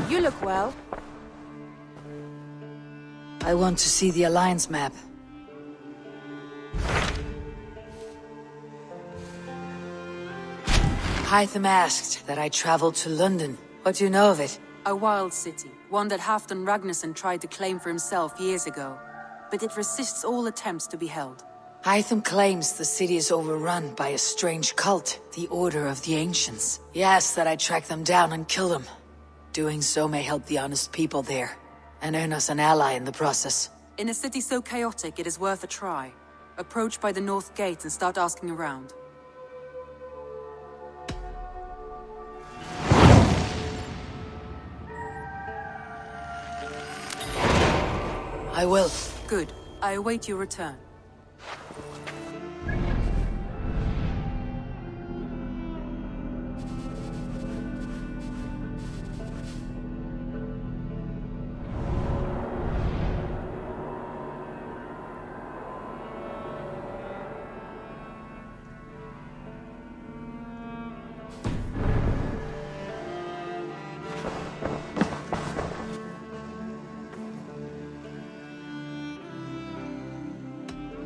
You look well. I want to see the Alliance map. Hytham asked that I travel to London. What do you know of it? A wild city, one that Halfdan Ragnarsson tried to claim for himself years ago. But it resists all attempts to be held. Hytham claims the city is overrun by a strange cult, the Order of the Ancients. He asks that I track them down and kill them. Doing so may help the honest people there, and earn us an ally in the process. In a city so chaotic, it is worth a try. Approach by the North Gate and start asking around. I will. Good. I await your return.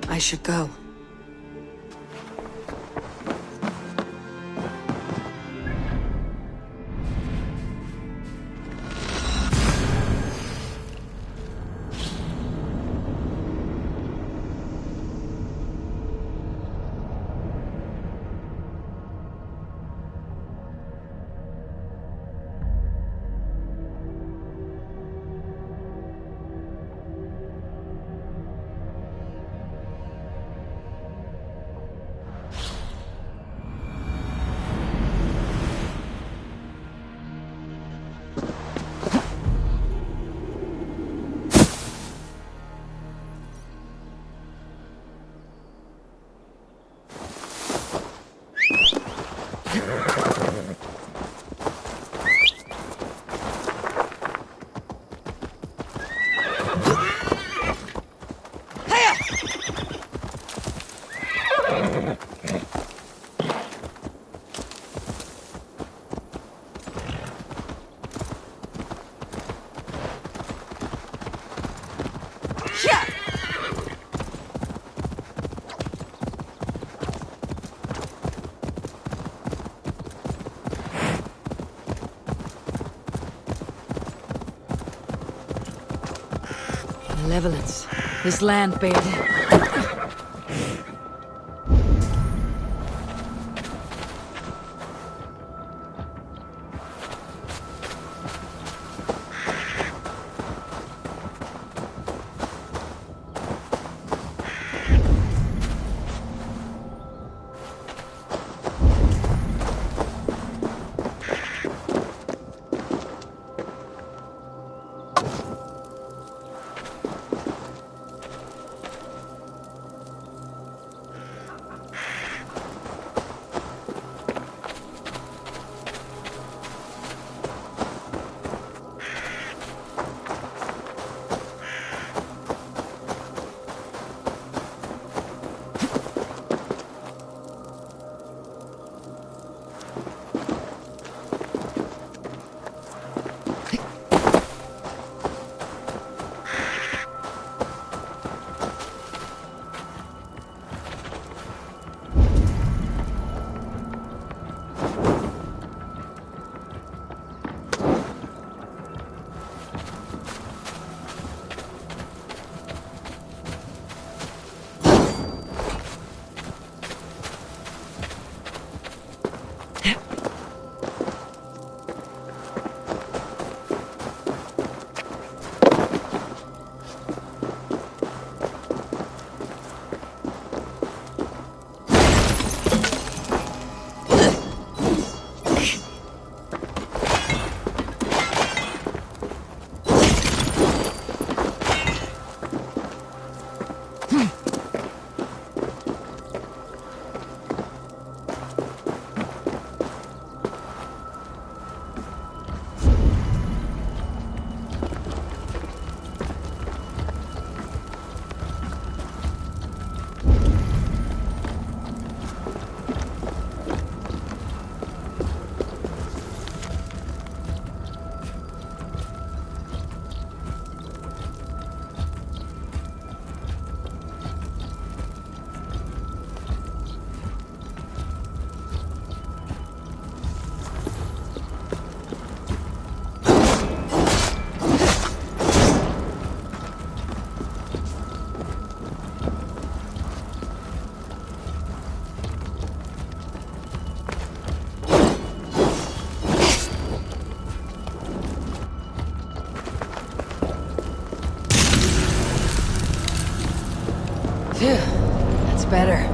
I should go. Malevolence. This land bared. Phew, that's better.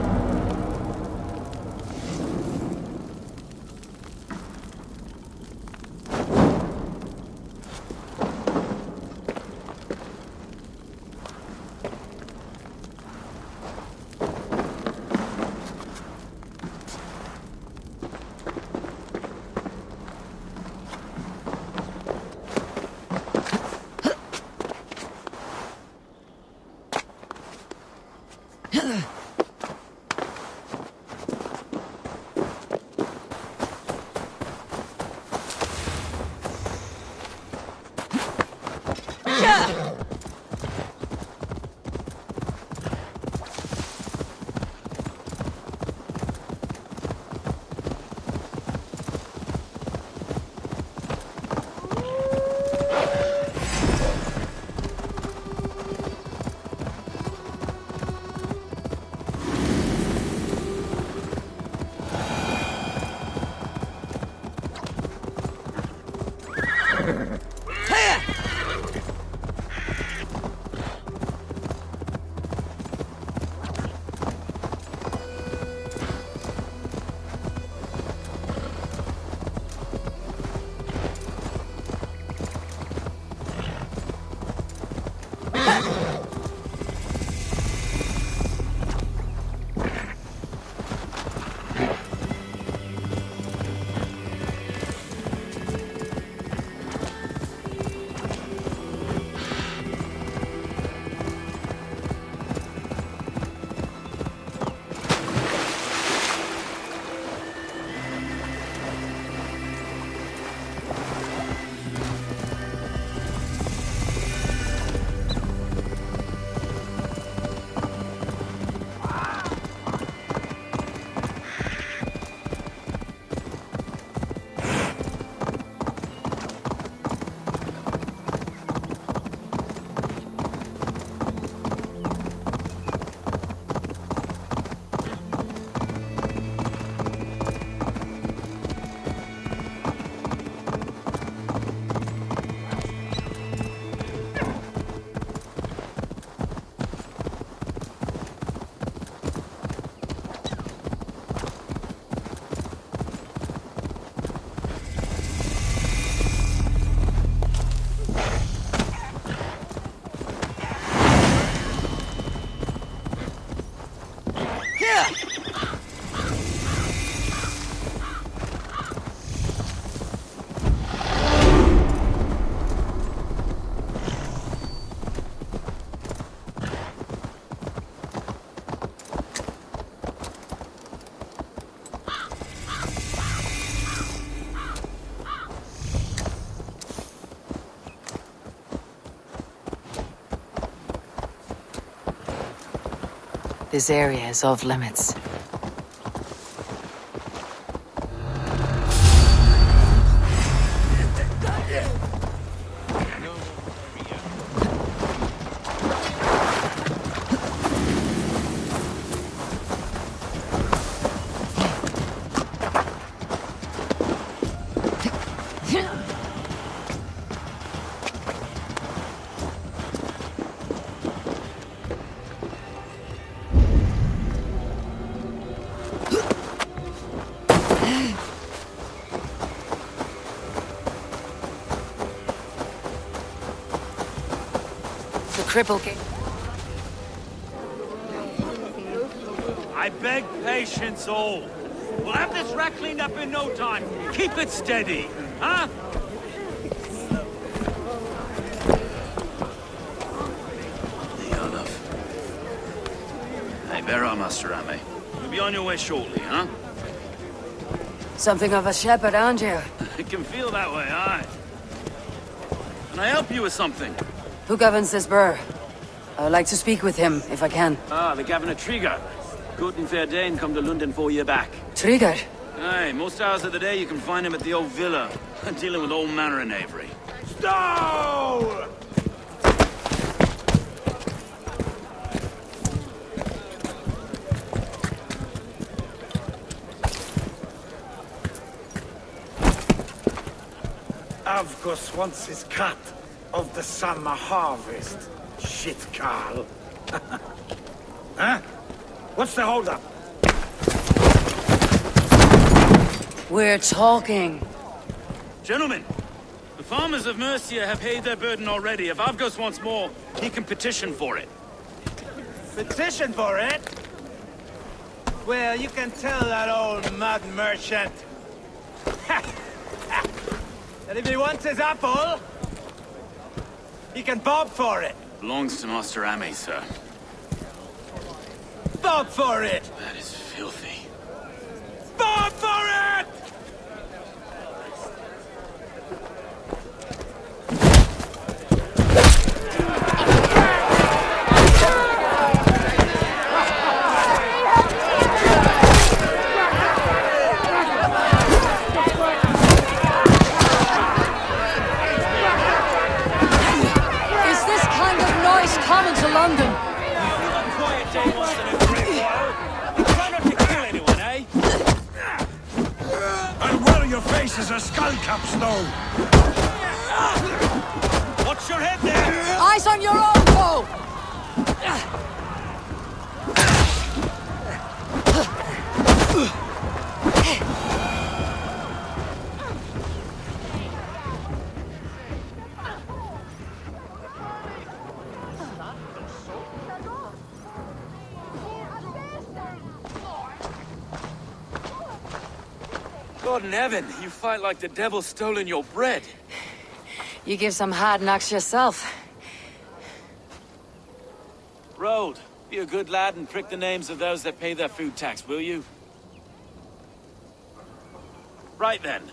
This area is off limits. Cripple gate. I beg patience, all. We'll have this wreck cleaned up in no time. Keep it steady, huh? Hey, bear on, Master Ame. You'll be on your way shortly, huh? Something of a shepherd, aren't you? It can feel that way, aye. Can I help you with something? Who governs this burr? I would like to speak with him, if I can. Ah, the Governor Trigger. Good and fair Dane come to London 4 year back. Trigger? Aye, most hours of the day you can find him at the old villa, dealing with all manner of knavery. Stow! Avgos wants his cut of the summer harvest. Shit, Carl. Huh? What's the holdup? We're talking. Gentlemen, the farmers of Mercia have paid their burden already. If Avgos wants more, he can petition for it. Petition for it? Well, you can tell that old mud merchant that if he wants his apple, he can bob for it. Belongs to Master Ame, sir. Bob for it! That is filthy. Bob for it! Is this kind of noise common to London? Quiet day once in a great while. You try not to kill anyone, eh? And well, your face is a skull capstone. Watch your head there! Eyes on your own foe! God in heaven, you fight like the devil stolen your bread. You give some hard knocks yourself. Road, be a good lad and prick the names of those that pay their food tax, will you? Right then.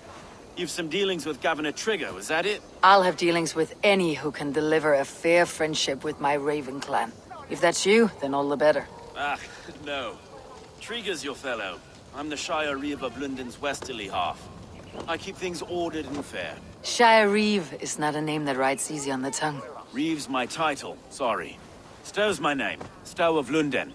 You've some dealings with Governor Trigger, is that it? I'll have dealings with any who can deliver a fair friendship with my Raven clan. If that's you, then all the better. Ah, no. Trigger's your fellow. I'm the Shire Reeve of London's westerly half. I keep things ordered and fair. Shire Reeve is not a name that rides easy on the tongue. Reeve's my title, sorry. Stow's my name. Stow of London.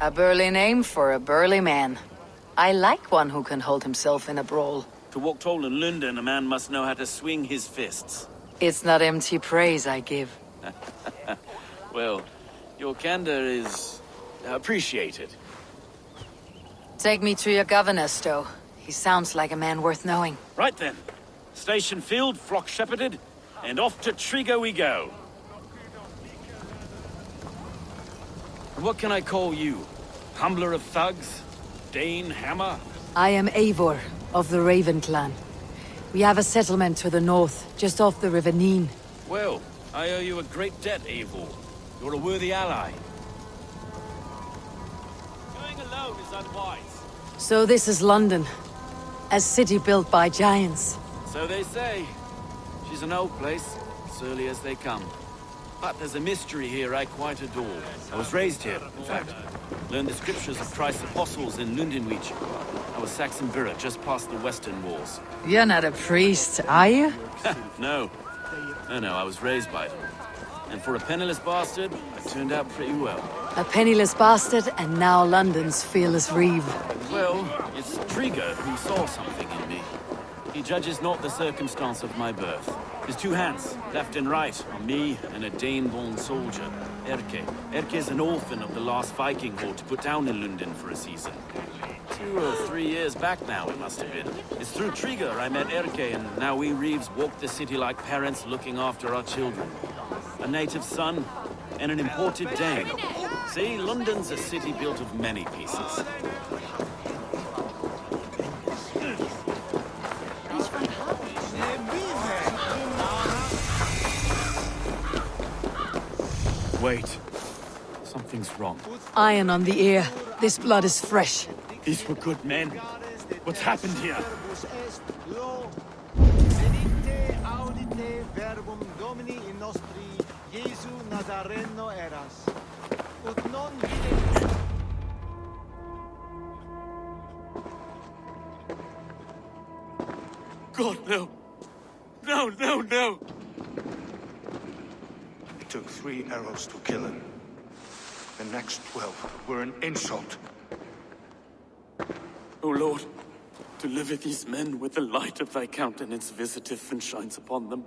A burly name for a burly man. I like one who can hold himself in a brawl. To walk tall in London, a man must know how to swing his fists. It's not empty praise I give. Well, your candor is appreciated. Take me to your governor, Stowe. He sounds like a man worth knowing. Right then. Station filled, flock shepherded, and off to Trigger we go. And what can I call you? Humbler of thugs? Dane Hammer? I am Eivor, of the Raven clan. We have a settlement to the north, just off the River Neen. Well, I owe you a great debt, Eivor. You're a worthy ally. Going alone is unwise. So this is London. A city built by giants. So they say. She's an old place, surly as they come. But there's a mystery here I quite adore. I was raised here, in fact. Learned the scriptures of Christ's apostles in Lundenwich. I was Saxon Borough, just past the western walls. You're not a priest, are you? No. No, I was raised by them. And for a penniless bastard, I turned out pretty well. A penniless bastard, and now London's fearless Reeve. Well, it's Trigger who saw something in me. He judges not the circumstance of my birth. His two hands, left and right, on me and a Dane-born soldier, Erke. Erke is an orphan of the last Viking horde put down in London for a season. 2 or 3 years back now, it must have been. It's through Trigger I met Erke, and now we Reeves walk the city like parents looking after our children. A native son, and an imported Dane. See, London's a city built of many pieces. Wait. Something's wrong. Iron on the ear. This blood is fresh. These were good men. What's happened here? Venite audite verbum Domini in nostri Jesu Nazareno eras. Ut non vide... God, no. No, no, no! It took 3 arrows to kill him. The next 12 were an insult. O Lord, deliver these men with the light of thy countenance visiteth and shines upon them.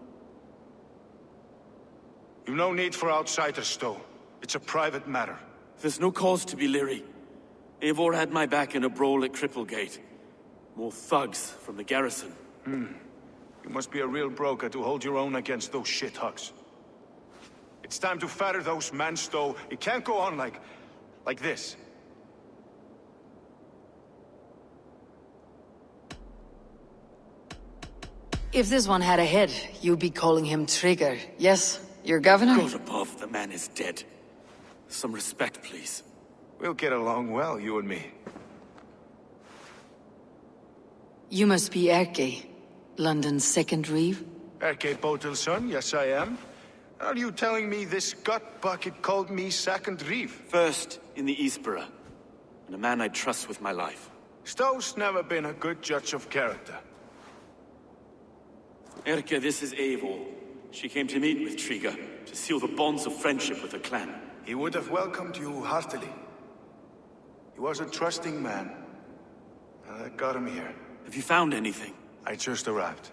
You've no need for outsiders, Stowe. It's a private matter. There's no cause to be leery. Eivor had my back in a brawl at Cripplegate. More thugs from the garrison. You must be a real broker to hold your own against those shithugs. It's time to fetter those men, Stowe. It can't go on like this. If this one had a head, you'd be calling him Trigger. Yes, your governor? God above, the man is dead. Some respect, please. We'll get along well, you and me. You must be Erke, London's second reeve? Erke Botel's son, yes I am. Are you telling me this gut bucket called me second reeve? First in the Eastborough, and a man I trust with my life. Stowe's never been a good judge of character. Erke, this is Eivor. She came to meet with Trigger, to seal the bonds of friendship with the clan. He would have welcomed you heartily. He was a trusting man. And I got him here. Have you found anything? I just arrived.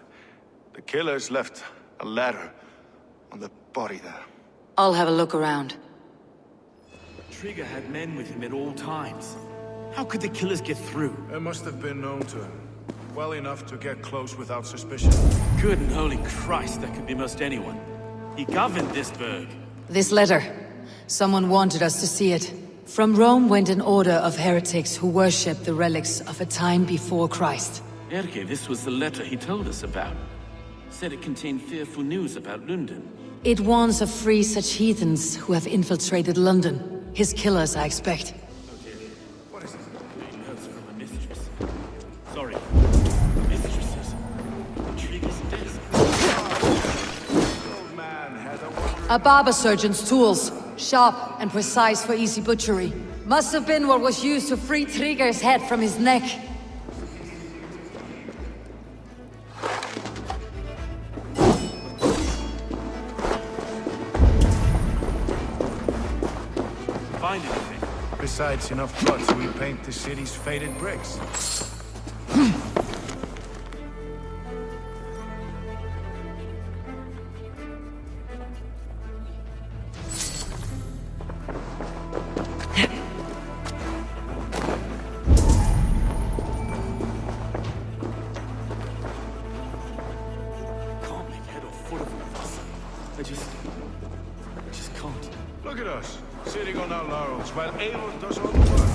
The killers left a letter on the body there. I'll have a look around. Trigger had men with him at all times. How could the killers get through? It must have been known to him. Well enough to get close without suspicion. Good and holy Christ, that could be most anyone. He governed this burg. This letter. Someone wanted us to see it. From Rome went an order of heretics who worshipped the relics of a time before Christ. Erke, this was the letter he told us about. Said it contained fearful news about London. It warns of 3 such heathens who have infiltrated London. His killers, I expect. What is it? Notes from a mistress. Sorry. Mistresses. Trigger's desk. Old man had a wonder. A barber surgeon's tools. Sharp and precise for easy butchery. Must have been what was used to free Trigger's head from his neck. Find anything? Besides enough blood to repaint the city's faded bricks. Can't make head or foot of all this. I just can't. Look at us, sitting on our laurels while Eivor does all the work.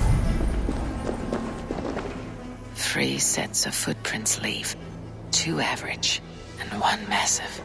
3 sets of footprints leave. 2 average, and 1 massive.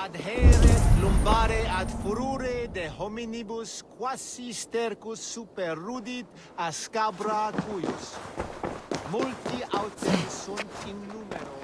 Adheret lumbare ad furore de hominibus quasi stercus super rudit a scabra cuius. Multi aute sunt in numero.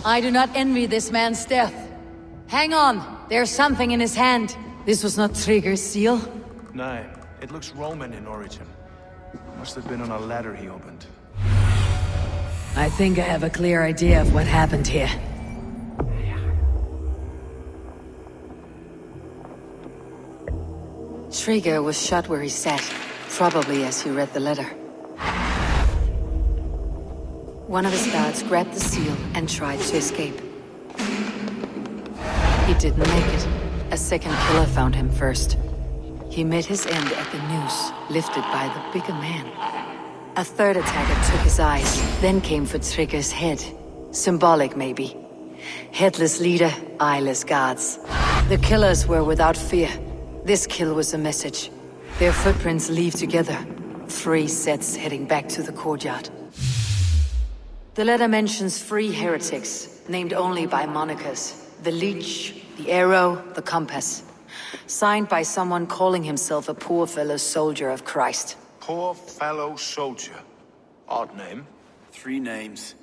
I do not envy this man's death. Hang on, there's something in his hand. This was not Trigger's seal? No, it looks Roman in origin. Must have been on a ladder he opened. I think I have a clear idea of what happened here. Trigger was shot where he sat, probably as he read the letter. One of his guards grabbed the seal and tried to escape. He didn't make it. A second killer found him first. He met his end at the noose, lifted by the bigger man. A third attacker took his eyes, then came for Trigger's head. Symbolic, maybe. Headless leader, eyeless guards. The killers were without fear. This kill was a message. Their footprints leave together. 3 sets heading back to the courtyard. The letter mentions 3 heretics, named only by monikers. The Leech, the Arrow, the Compass. Signed by someone calling himself a poor fellow soldier of Christ. Poor fellow soldier. Odd name. 3 names,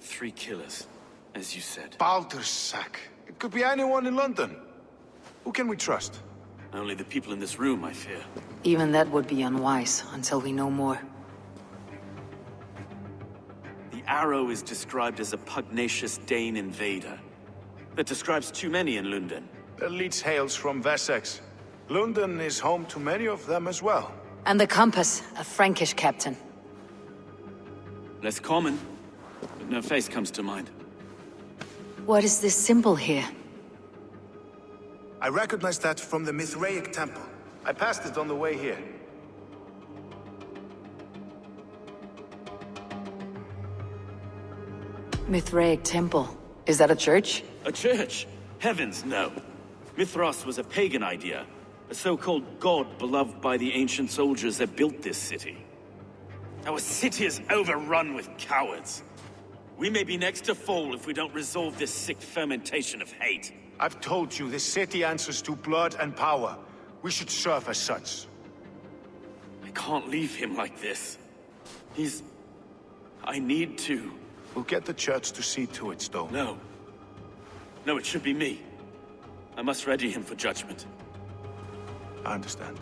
3 killers, as you said. Baldersack. It could be anyone in London. Who can we trust? Only the people in this room, I fear. Even that would be unwise, until we know more. The Arrow is described as a pugnacious Dane invader. That describes too many in London. The Leech hails from Wessex. London is home to many of them as well. And the Compass, a Frankish captain. Less common, but no face comes to mind. What is this symbol here? I recognize that from the Mithraic temple. I passed it on the way here. Mithraic temple. Is that a church? A church? Heavens, no. Mithras was a pagan idea. A so-called god beloved by the ancient soldiers that built this city. Our city is overrun with cowards. We may be next to fall if we don't resolve this sick fermentation of hate. I've told you, this city answers to blood and power. We should serve as such. I can't leave him like this. I need to. We'll get the church to see to it, Stone. No. No, it should be me. I must ready him for judgment. I understand.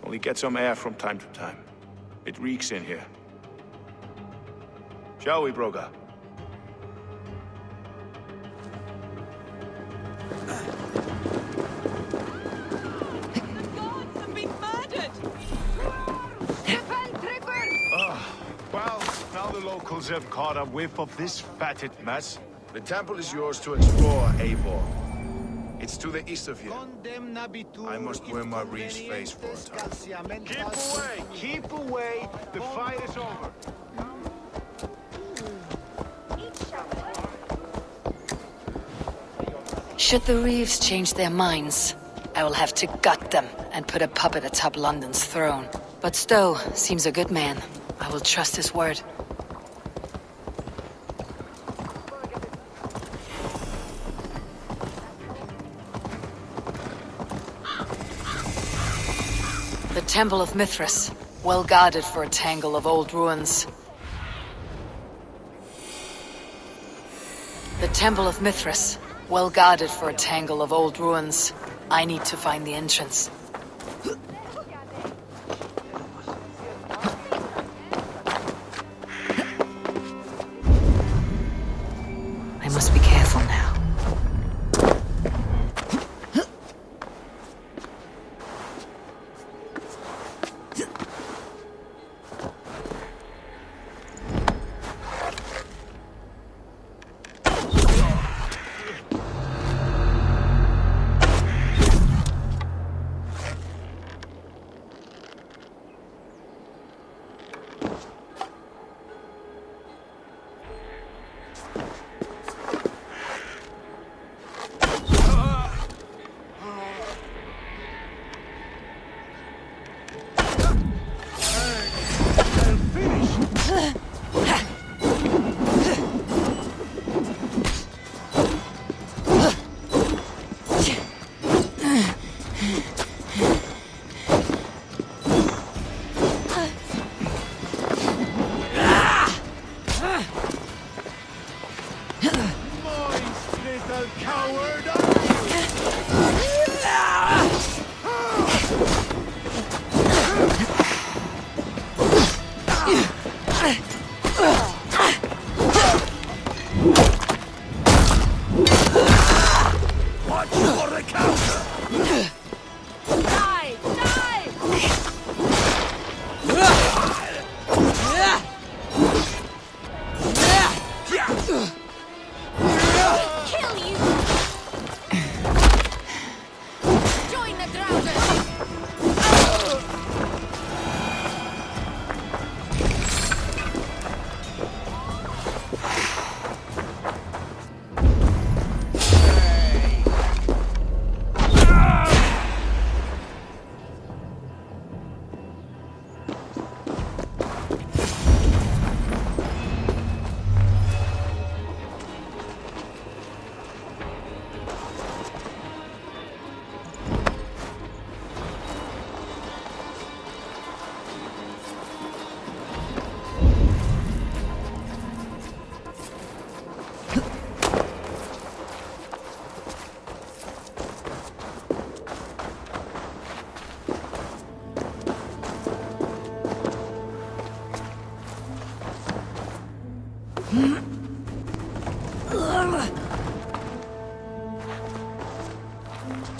Only get some air from time to time. It reeks in here. Shall we, Broga? Well, now the locals have caught a whiff of this fatted mess. The temple is yours to explore, Eivor. It's to the east of here. I must wear my reef's face for a time. Keep away! Keep away! The fight is over! Should the Reeves change their minds, I will have to gut them and put a puppet atop London's throne. But Stowe seems a good man. I will trust his word. The Temple of Mithras, well guarded for a tangle of old ruins. The Temple of Mithras, well guarded for a tangle of old ruins. I need to find the entrance. I must be careful now.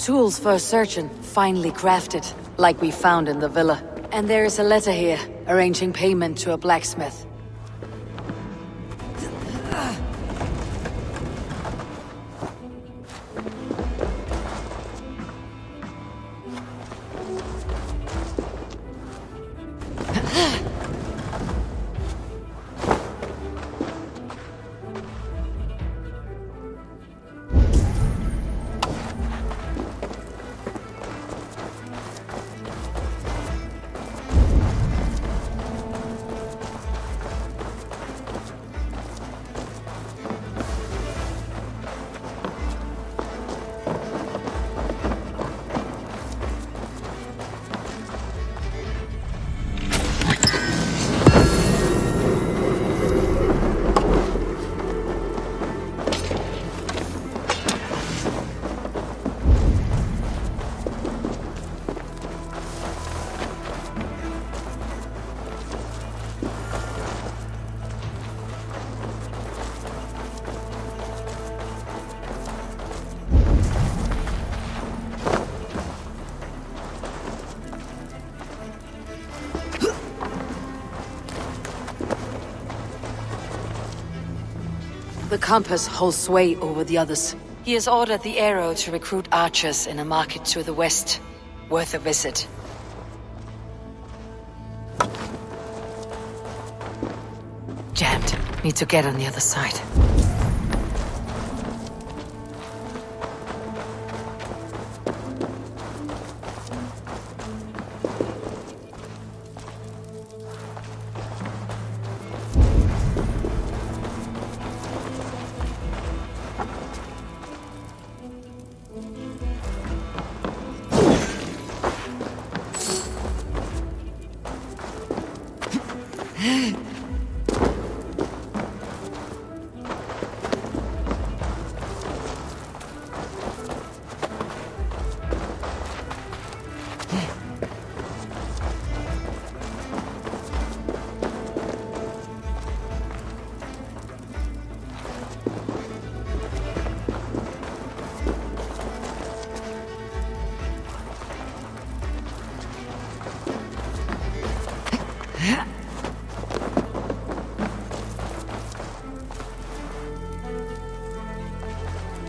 Tools for a surgeon, finely crafted, like we found in the villa. And there is a letter here, arranging payment to a blacksmith. The compass holds sway over the others. He has ordered the arrow to recruit archers in a market to the west. Worth a visit. Jammed. Need to get on the other side.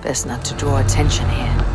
Best not to draw attention here.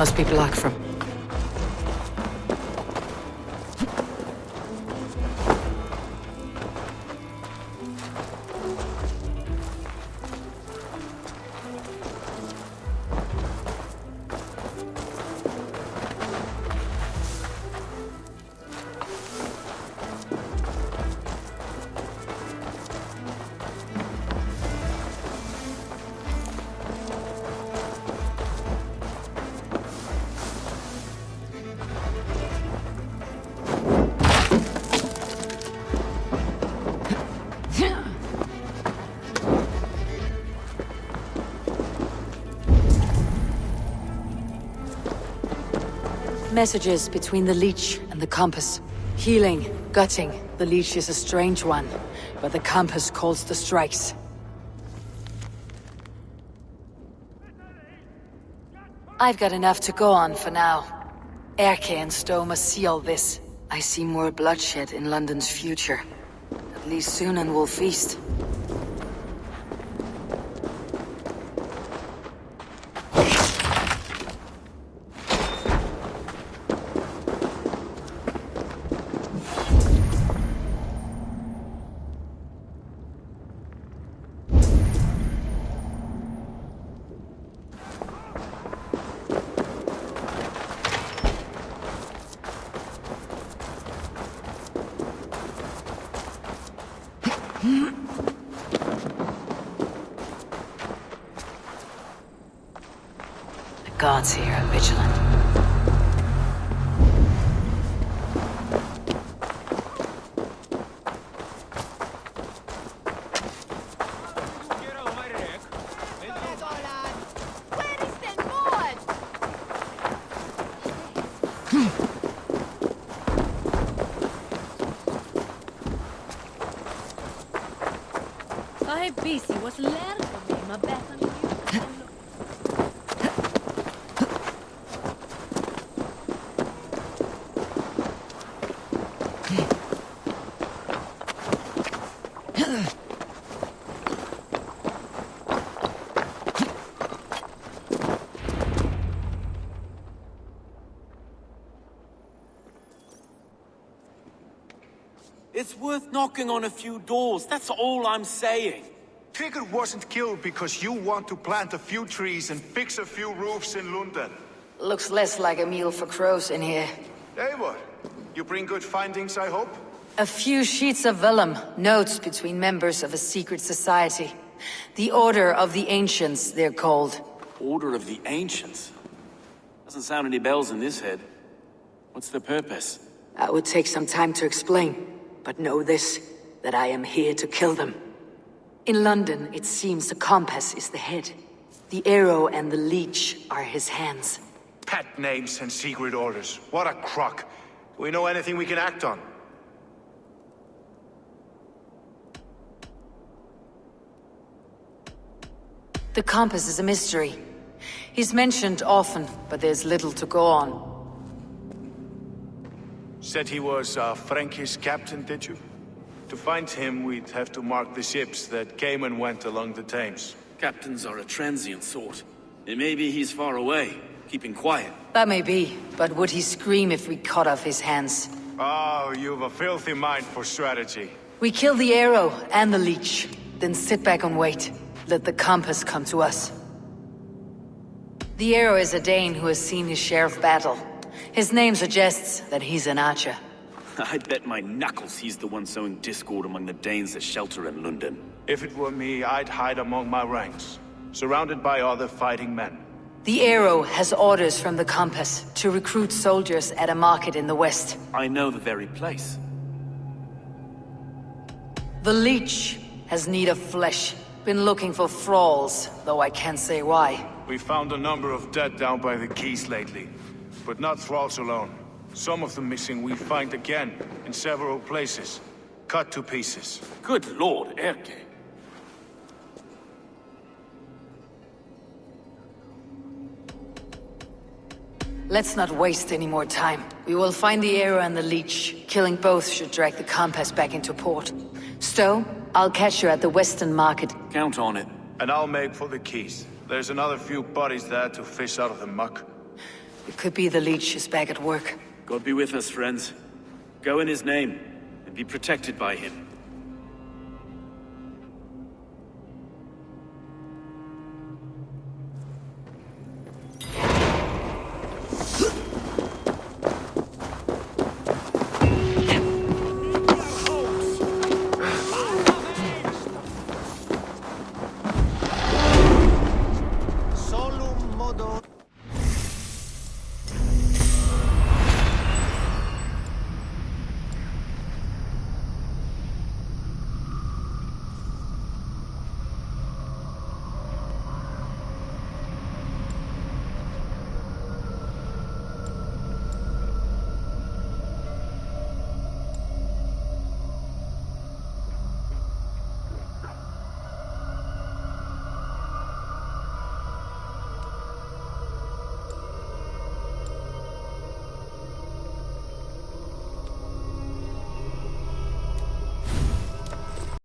Must be blocked from. Messages between the Leech and the Compass. Healing, gutting. The Leech is a strange one, but the Compass calls the strikes. I've got enough to go on for now. Erke and Stowe must see all this. I see more bloodshed in London's future. At least soon and we'll feast. The gods here are vigilant. Ai busy was lerdo me, ma better than you. It's worth knocking on a few doors, that's all I'm saying. Trigger wasn't killed because you want to plant a few trees and fix a few roofs in London. Looks less like a meal for crows in here. Eivor, you bring good findings, I hope? A few sheets of vellum, notes between members of a secret society. The Order of the Ancients, they're called. Order of the Ancients? Doesn't sound any bells in this head. What's the purpose? That would take some time to explain, but know this, that I am here to kill them. In London, it seems the Compass is the head. The Arrow and the Leech are his hands. Pet names and secret orders. What a crock. Do we know anything we can act on? The Compass is a mystery. He's mentioned often, but there's little to go on. Said he was a Frankish captain, did you? To find him, we'd have to mark the ships that came and went along the Thames. Captains are a transient sort. It may be he's far away, keeping quiet. That may be, but would he scream if we cut off his hands? Oh, you've a filthy mind for strategy. We kill the Arrow and the Leech, then sit back and wait. Let the Compass come to us. The Arrow is a Dane who has seen his share of battle. His name suggests that he's an archer. I'd bet my knuckles he's the one sowing discord among the Danes that shelter in London. If it were me, I'd hide among my ranks, surrounded by other fighting men. The Arrow has orders from the Compass to recruit soldiers at a market in the west. I know the very place. The Leech has need of flesh. Been looking for thralls, though I can't say why. We found a number of dead down by the quays lately, but not thralls alone. Some of the missing we find again, in several places, cut to pieces. Good lord, Erke. Let's not waste any more time. We will find the Arrow and the Leech. Killing both should drag the Compass back into port. Stowe, I'll catch you at the Western Market. Count on it. And I'll make for the quays. There's another few bodies there to fish out of the muck. It could be the leech is back at work. God be with us, friends. Go in his name, and be protected by him.